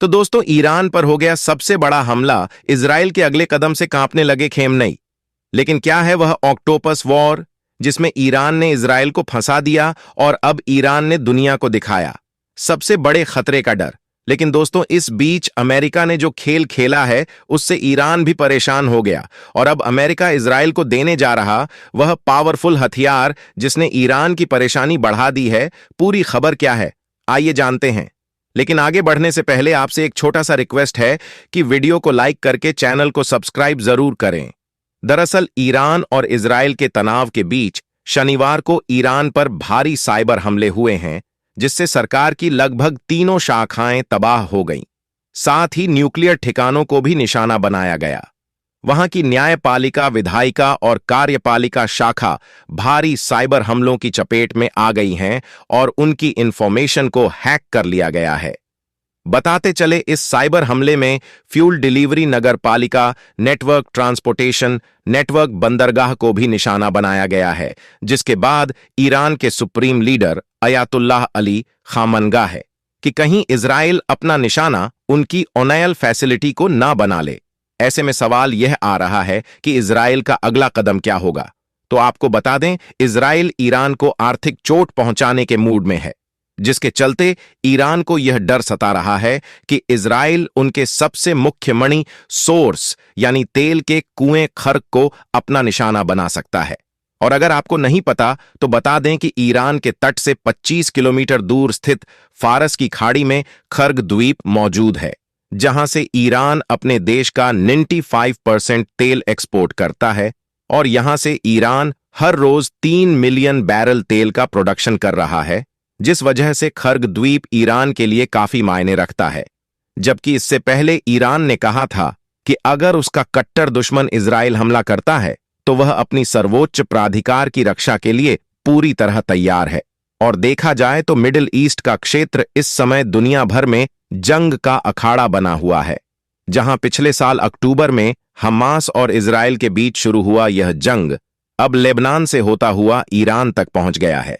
तो दोस्तों, ईरान पर हो गया सबसे बड़ा हमला। इजराइल के अगले कदम से कांपने लगे खेमनई। लेकिन क्या है वह ऑक्टोपस वॉर, जिसमें ईरान ने इजराइल को फंसा दिया और अब ईरान ने दुनिया को दिखाया सबसे बड़े खतरे का डर। लेकिन दोस्तों, इस बीच अमेरिका ने जो खेल खेला है उससे ईरान भी परेशान हो गया और अब अमेरिका इजराइल को देने जा रहा वह पावरफुल हथियार जिसने ईरान की परेशानी बढ़ा दी है। पूरी खबर क्या है, आइए जानते हैं। लेकिन आगे बढ़ने से पहले आपसे एक छोटा सा रिक्वेस्ट है कि वीडियो को लाइक करके चैनल को सब्सक्राइब जरूर करें। दरअसल ईरान और इजराइल के तनाव के बीच शनिवार को ईरान पर भारी साइबर हमले हुए हैं, जिससे सरकार की लगभग तीनों शाखाएं तबाह हो गईं। साथ ही न्यूक्लियर ठिकानों को भी निशाना बनाया गया। वहां की न्यायपालिका, विधायिका और कार्यपालिका शाखा भारी साइबर हमलों की चपेट में आ गई हैं और उनकी इंफॉर्मेशन को हैक कर लिया गया है। बताते चले, इस साइबर हमले में फ्यूल डिलीवरी, नगरपालिका, नेटवर्क ट्रांसपोर्टेशन, नेटवर्क बंदरगाह को भी निशाना बनाया गया है, जिसके बाद ईरान के सुप्रीम लीडर अयातुल्लाह अली खामनगा है कि कहीं इजराइल अपना निशाना उनकी ओनैल फैसिलिटी को ना बना ले। ऐसे में सवाल यह आ रहा है कि इजराइल का अगला कदम क्या होगा। तो आपको बता दें, इजराइल ईरान को आर्थिक चोट पहुंचाने के मूड में है, जिसके चलते ईरान को यह डर सता रहा है कि इजराइल उनके सबसे मुख्य मणि सोर्स यानी तेल के कुएं खर्ग को अपना निशाना बना सकता है। और अगर आपको नहीं पता तो बता दें कि ईरान के तट से 25 किलोमीटर दूर स्थित फारस की खाड़ी में खर्ग द्वीप मौजूद है, जहां से ईरान अपने देश का 95% तेल एक्सपोर्ट करता है और यहां से ईरान हर रोज 3 मिलियन बैरल तेल का प्रोडक्शन कर रहा है, जिस वजह से खर्ग द्वीप ईरान के लिए काफी मायने रखता है। जबकि इससे पहले ईरान ने कहा था कि अगर उसका कट्टर दुश्मन इजराइल हमला करता है तो वह अपनी सर्वोच्च प्राधिकार की रक्षा के लिए पूरी तरह तैयार है। और देखा जाए तो मिडिल ईस्ट का क्षेत्र इस समय दुनिया भर में जंग का अखाड़ा बना हुआ है। जहां पिछले साल अक्टूबर में हमास और इजराइल के बीच शुरू हुआ यह जंग अब लेबनान से होता हुआ ईरान तक पहुंच गया है,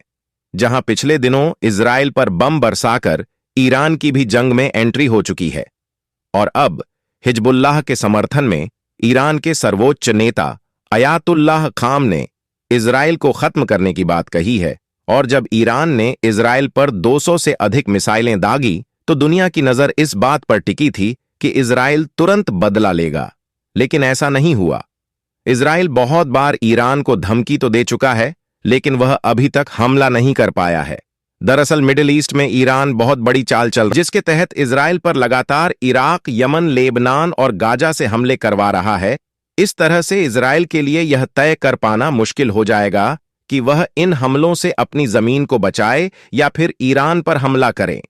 जहां पिछले दिनों इजराइल पर बम बरसाकर ईरान की भी जंग में एंट्री हो चुकी है। और अब हिजबुल्लाह के समर्थन में ईरान के सर्वोच्च नेता अयातुल्लाह खाम ने इजराइल को खत्म करने की बात कही है। और जब ईरान ने इजराइल पर 200 से अधिक मिसाइलें दागी तो दुनिया की नजर इस बात पर टिकी थी कि इजराइल तुरंत बदला लेगा, लेकिन ऐसा नहीं हुआ। इजराइल बहुत बार ईरान को धमकी तो दे चुका है, लेकिन वह अभी तक हमला नहीं कर पाया है। दरअसल मिडिल ईस्ट में ईरान बहुत बड़ी चाल चल, जिसके तहत इजराइल पर लगातार इराक, यमन, लेबनान और गाजा से हमले करवा रहा है। इस तरह से इजराइल के लिए यह तय कर पाना मुश्किल हो जाएगा कि वह इन हमलों से अपनी जमीन को बचाए या फिर ईरान पर हमला करे।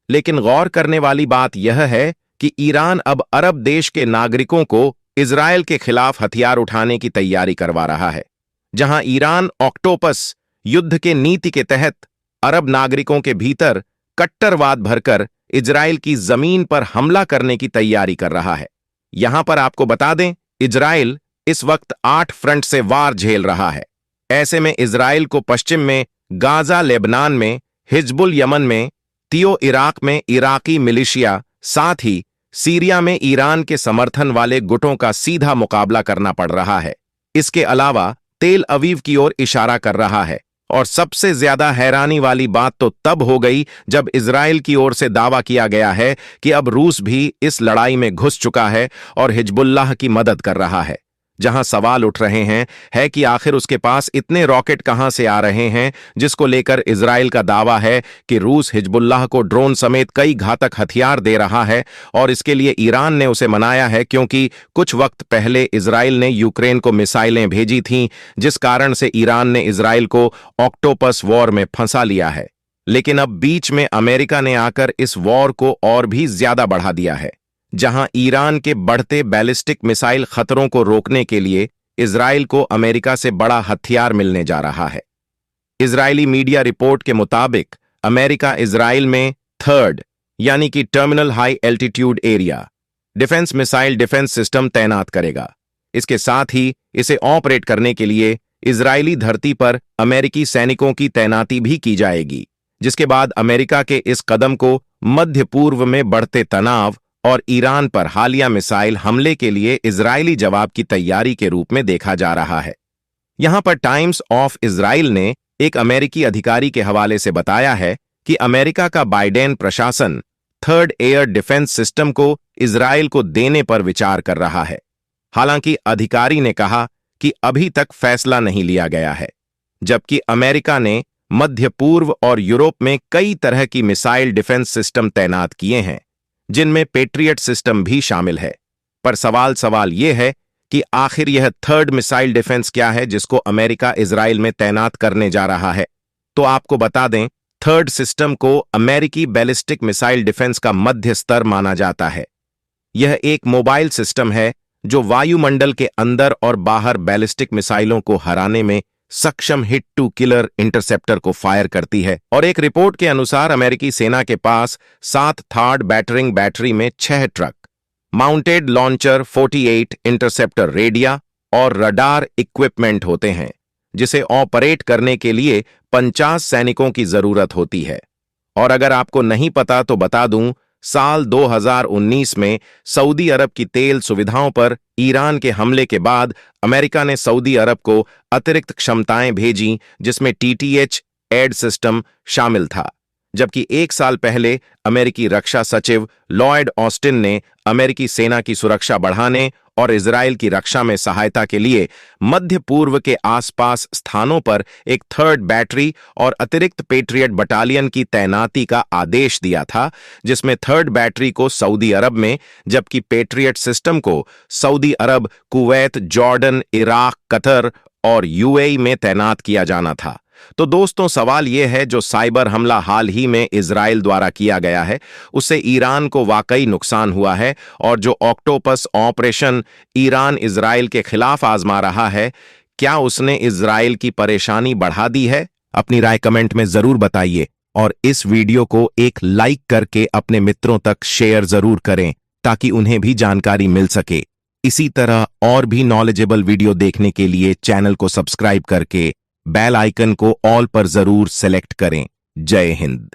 लेकिन गौर करने वाली बात यह है कि ईरान अब अरब देश के नागरिकों को इजराइल के खिलाफ हथियार उठाने की तैयारी करवा रहा है। जहां ईरान ऑक्टोपस युद्ध के नीति के तहत अरब नागरिकों के भीतर कट्टरवाद भरकर इजराइल की जमीन पर हमला करने की तैयारी कर रहा है। यहां पर आपको बता दें, इजराइल इस वक्त 8 फ्रंट से वार झेल रहा है। ऐसे में इजराइल को पश्चिम में गाजा लेबनान में, हिजबुल यमन में, तियो इराक में इराकी मिलिशिया, साथ ही सीरिया में ईरान के समर्थन वाले गुटों का सीधा मुकाबला करना पड़ रहा है। इसके अलावा तेल अवीव की ओर इशारा कर रहा है। और सबसे ज्यादा हैरानी वाली बात तो तब हो गई जब इजराइल की ओर से दावा किया गया है कि अब रूस भी इस लड़ाई में घुस चुका है और हिजबुल्लाह की मदद कर रहा है। जहां सवाल उठ रहे हैं है कि आखिर उसके पास इतने रॉकेट कहां से आ रहे हैं, जिसको लेकर इजराइल का दावा है कि रूस हिजबुल्लाह को ड्रोन समेत कई घातक हथियार दे रहा है। और इसके लिए ईरान ने उसे मनाया है, क्योंकि कुछ वक्त पहले इजराइल ने यूक्रेन को मिसाइलें भेजी थीं, जिस कारण से ईरान ने इजराइल को ऑक्टोपस वॉर में फंसा लिया है। लेकिन अब बीच में अमेरिका ने आकर इस वॉर को और भी ज्यादा बढ़ा दिया है, जहां ईरान के बढ़ते बैलिस्टिक मिसाइल खतरों को रोकने के लिए इजराइल को अमेरिका से बड़ा हथियार मिलने जा रहा है। इजरायली मीडिया रिपोर्ट के मुताबिक अमेरिका इजराइल में थर्ड यानी कि terminal high altitude area defence missile defence system तैनात करेगा। इसके साथ ही इसे ऑपरेट करने के लिए इजरायली धरती पर अमेरिकी सैनिकों की तैनाती भी की जाएगी, जिसके बाद अमेरिका के इस कदम को मध्य पूर्व में बढ़ते तनाव और ईरान पर हालिया मिसाइल हमले के लिए इजरायली जवाब की तैयारी के रूप में देखा जा रहा है। यहां पर टाइम्स ऑफ इजराइल ने एक अमेरिकी अधिकारी के हवाले से बताया है कि अमेरिका का बाइडेन प्रशासन थर्ड एयर डिफेंस सिस्टम को इजराइल को देने पर विचार कर रहा है। हालांकि अधिकारी ने कहा कि अभी तक फैसला नहीं लिया गया है, जबकि अमेरिका ने मध्य पूर्व और यूरोप में कई तरह की मिसाइल डिफेंस सिस्टम तैनात किए हैं, जिनमें पेट्रियट सिस्टम भी शामिल है। पर सवाल यह है कि आखिर यह थर्ड मिसाइल डिफेंस क्या है जिसको अमेरिका इजराइल में तैनात करने जा रहा है। तो आपको बता दें, थर्ड सिस्टम को अमेरिकी बैलिस्टिक मिसाइल डिफेंस का मध्य स्तर माना जाता है। यह एक मोबाइल सिस्टम है जो वायुमंडल के अंदर और बाहर बैलिस्टिक मिसाइलों को हराने में सक्षम हिट टू किलर इंटरसेप्टर को फायर करती है। और एक रिपोर्ट के अनुसार अमेरिकी सेना के पास 7 थर्ड बैटरिंग बैटरी में 6 ट्रक, माउंटेड लॉन्चर 48 इंटरसेप्टर रेडिया और रडार इक्विपमेंट होते हैं, जिसे ऑपरेट करने के लिए 50 सैनिकों की जरूरत होती है। और अगर आपको नहीं पता तो बता दूं, साल 2019 में सऊदी अरब की तेल सुविधाओं पर ईरान के हमले के बाद अमेरिका ने सऊदी अरब को अतिरिक्त क्षमताएं भेजीं, जिसमें टीटीएच एड सिस्टम शामिल था। जबकि 1 साल पहले अमेरिकी रक्षा सचिव लॉयड ऑस्टिन ने अमेरिकी सेना की सुरक्षा बढ़ाने और इजराइल की रक्षा में सहायता के लिए मध्य पूर्व के आसपास स्थानों पर एक थर्ड बैटरी और अतिरिक्त पेट्रियट बटालियन की तैनाती का आदेश दिया था, जिसमें थर्ड बैटरी को सऊदी अरब में, जबकि पेट्रियट सिस्टम को सऊदी अरब, कुवैत, जॉर्डन, इराक, कतर और यूएई में तैनात किया जाना था। तो दोस्तों, सवाल यह है, जो साइबर हमला हाल ही में इजराइल द्वारा किया गया है, उससे ईरान को वाकई नुकसान हुआ है, और जो ऑक्टोपस ऑपरेशन ईरान इजराइल के खिलाफ आजमा रहा है, क्या उसने इजराइल की परेशानी बढ़ा दी है? अपनी राय कमेंट में जरूर बताइए और इस वीडियो को एक लाइक करके अपने मित्रों तक शेयर जरूर करें ताकि उन्हें भी जानकारी मिल सके। इसी तरह और भी नॉलेजेबल वीडियो देखने के लिए चैनल को सब्सक्राइब करके बेल आइकन को ऑल पर जरूर सेलेक्ट करें। जय हिंद।